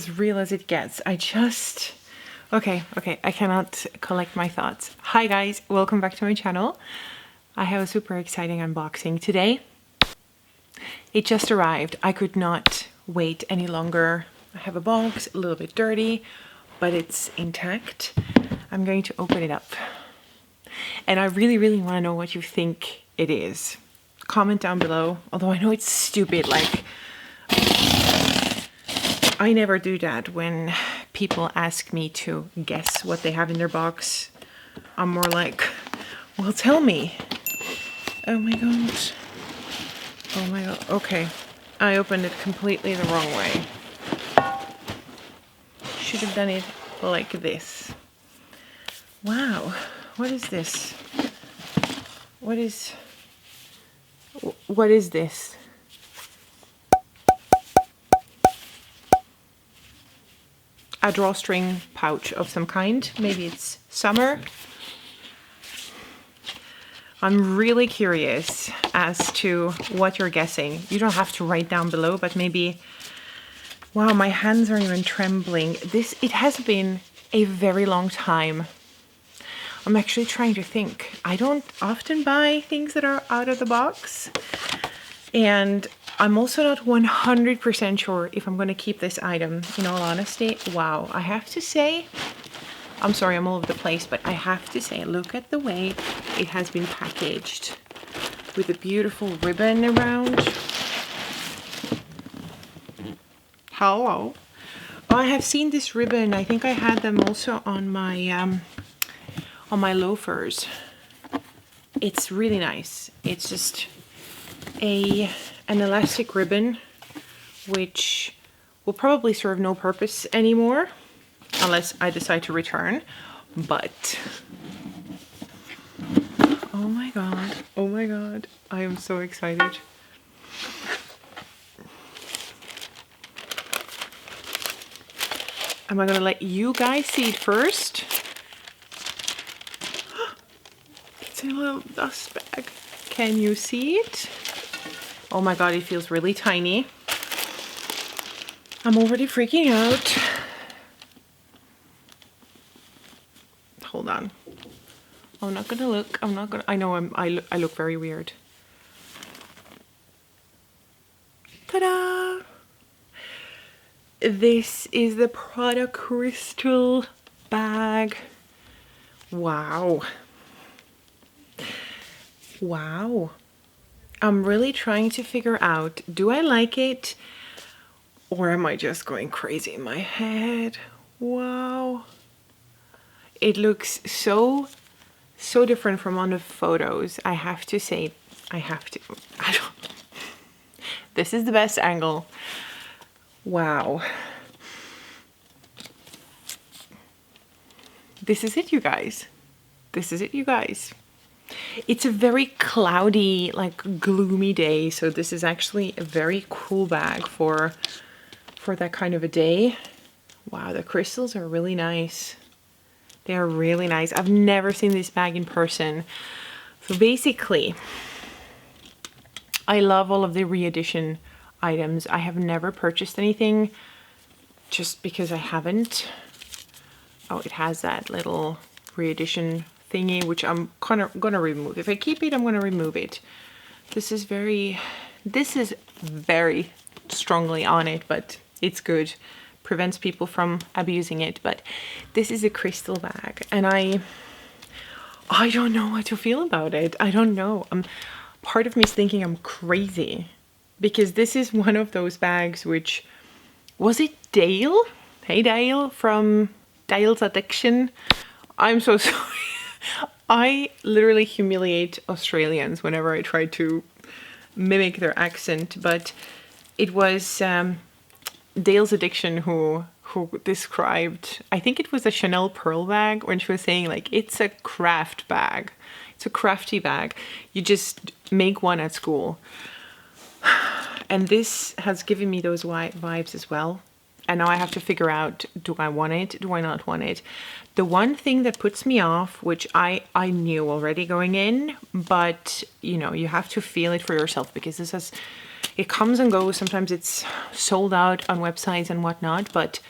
As real as it gets. Okay, I cannot collect my thoughts. Hi guys, welcome back to my channel. I have a super exciting unboxing today. It just arrived. I could not wait any longer. I have a box, a little bit dirty, but it's intact. I'm going to open it up. And I really want to know what you think it is. Comment down below, although I know it's stupid, like I never do that when people ask me to guess what they have in their box. I'm more like, well, tell me. Oh my god. Oh my god. Okay. I opened it completely the wrong way. Should have done it like this. Wow. What is this? What is this? A drawstring pouch of some kind. Maybe it's summer. I'm really curious as to what you're guessing. You don't have to write down below, but maybe... Wow, my hands are even trembling. It has been a very long time. I'm actually trying to think. I don't often buy things that are out of the box. And I'm also not 100% sure if I'm going to keep this item, in all honesty. Wow, I have to say, I'm sorry, I'm all over the place, but I have to say, look at the way it has been packaged with a beautiful ribbon around. Hello. Oh, I have seen this ribbon. I think I had them also on my loafers. It's really nice. It's just an elastic ribbon, which will probably serve no purpose anymore unless I decide to return. But oh my god, I am so excited. Am I gonna let you guys see it first? It's in a little dust bag. Can you see it? Oh my god, it feels really tiny. I'm already freaking out. Hold on. I'm not gonna look. I know I look very weird. Ta-da! This is the Prada crystal bag. Wow. Wow. I'm really trying to figure out, do I like it or am I just going crazy in my head? Wow. It looks so different from on the photos. I have to say, this is the best angle. Wow. This is it, you guys. This is it, you guys. It's a very cloudy, like gloomy day, so this is actually a very cool bag for that kind of a day. Wow, the crystals are really nice. They are really nice. I've never seen this bag in person. So basically, I love all of the re-edition items. I have never purchased anything just because I haven't. Oh, it has that little re-edition thingy, which I'm gonna remove. If I keep it, I'm gonna remove it. This is very strongly on it, but it's good. Prevents people from abusing it. But this is a crystal bag, and I don't know what to feel about it. I don't know. Part of me is thinking I'm crazy because this is one of those bags which, was it Dale? Hey Dale from Dale's Addiction. I'm so sorry. I literally humiliate Australians whenever I try to mimic their accent, but it was Dale's Addiction who described, I think it was a Chanel pearl bag, when she was saying like, it's a craft bag. It's a crafty bag. You just make one at school. And this has given me those vibes as well. And now I have to figure out, do I want it? Do I not want it? The one thing that puts me off, which I knew already going in, but you know, you have to feel it for yourself because this has it comes and goes. Sometimes it's sold out on websites and whatnot, but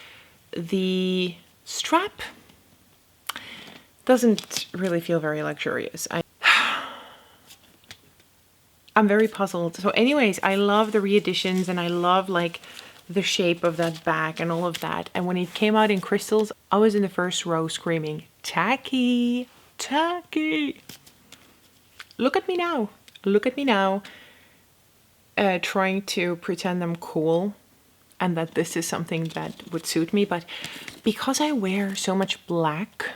the strap doesn't really feel very luxurious. I'm very puzzled. So anyways, I love the re-editions and I love like the shape of that bag and all of that. And when it came out in crystals, I was in the first row screaming, tacky, tacky. Look at me now. Look at me now. Trying to pretend I'm cool and that this is something that would suit me. But because I wear so much black,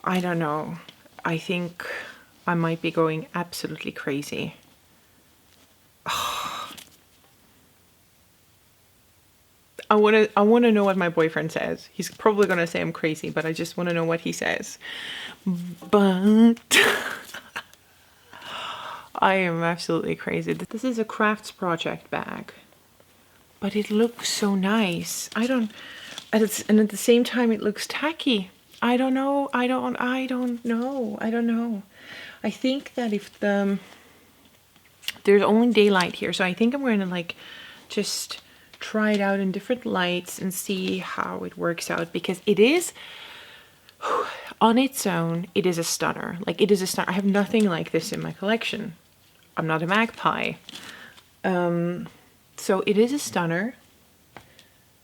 I don't know. I think I might be going absolutely crazy. I want to know what my boyfriend says. He's probably going to say I'm crazy, but I just want to know what he says. But I am absolutely crazy. This is a crafts project bag, but it looks so nice. And at the same time it looks tacky. I don't know. I don't know. I think that if there's only daylight here, so I think I'm going to like just try it out in different lights and see how it works out, because it is on its own, it is a stunner. Like it is a stunner. I have nothing like this in my collection. I'm not a magpie. So it is a stunner.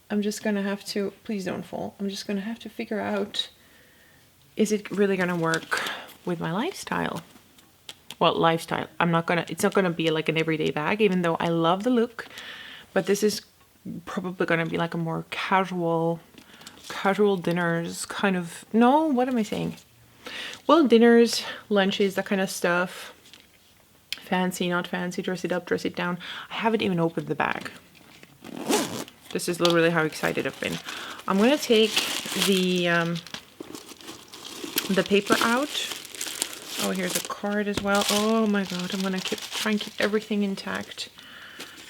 I'm just gonna have to, please don't fall. I'm just gonna have to figure out, is it really gonna work with my lifestyle? Well, lifestyle. It's not gonna be like an everyday bag, even though I love the look, but this is probably gonna be like a more casual dinners kind of, no, what am I saying? Well, dinners, lunches, that kind of stuff. Fancy, not fancy, dress it up, dress it down. I haven't even opened the bag. This is literally how excited I've been. I'm gonna take the paper out. Oh, here's a card as well. Oh my god, I'm gonna try and keep everything intact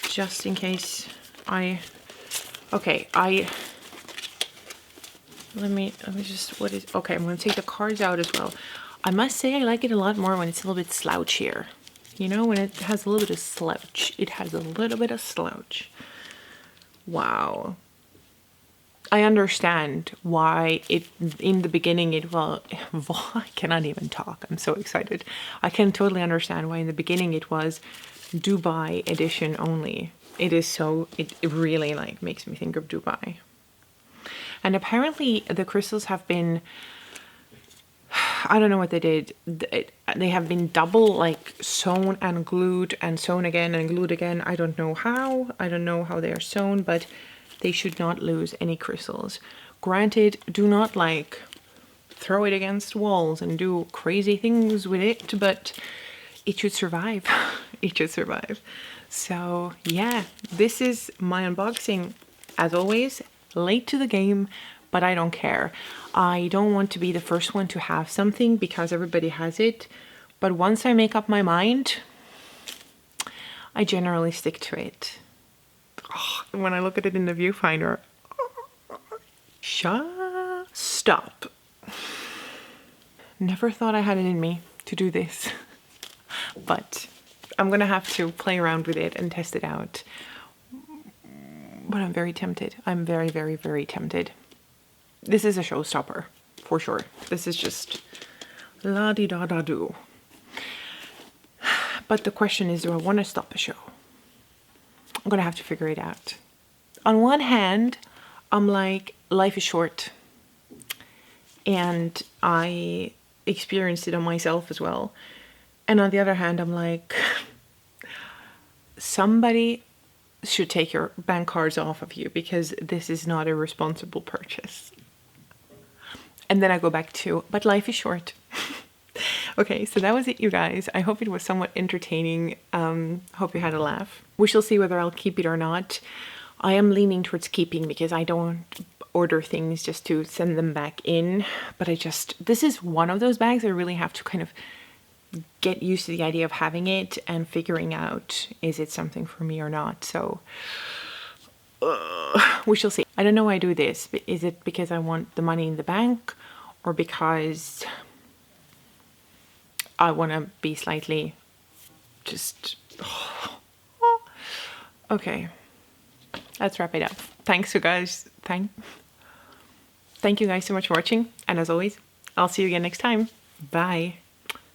just in case let me just, okay, I'm gonna take the cards out as well. I must say I like it a lot more when it's a little bit slouchier. You know, when it has a little bit of slouch. It has a little bit of slouch. Wow. I understand why in the beginning I cannot even talk. I'm so excited. I can totally understand why in the beginning it was Dubai edition only. It really like makes me think of Dubai. And apparently the crystals have been, I don't know what they did. They have been double like sewn and glued and sewn again and glued again. I don't know how. I don't know how they are sewn, but they should not lose any crystals. Granted, do not like throw it against walls and do crazy things with it, but it should survive. It should survive. So yeah, this is my unboxing. As always, late to the game, but I don't care. I don't want to be the first one to have something because everybody has it. But once I make up my mind, I generally stick to it. Oh, when I look at it in the viewfinder, stop. Never thought I had it in me to do this, but I'm gonna have to play around with it and test it out. But I'm very tempted. I'm very, very, very tempted. This is a showstopper, for sure. This is just la-di-da-da-do. But the question is, do I want to stop the show? I'm gonna have to figure it out. On one hand, I'm like, life is short. And I experienced it on myself as well. And on the other hand, I'm like, somebody should take your bank cards off of you because this is not a responsible purchase. And then I go back to, but life is short. Okay, so that was it, you guys. I hope it was somewhat entertaining. Hope you had a laugh. We shall see whether I'll keep it or not. I am leaning towards keeping because I don't order things just to send them back in. But this is one of those bags I really have to kind of get used to the idea of having it and figuring out, is it something for me or not? So we shall see. I don't know why I do this. Is it because I want the money in the bank or because I want to be slightly just Okay, let's wrap it up. Thanks, you guys. Thank you guys so much for watching. And as always, I'll see you again next time. Bye.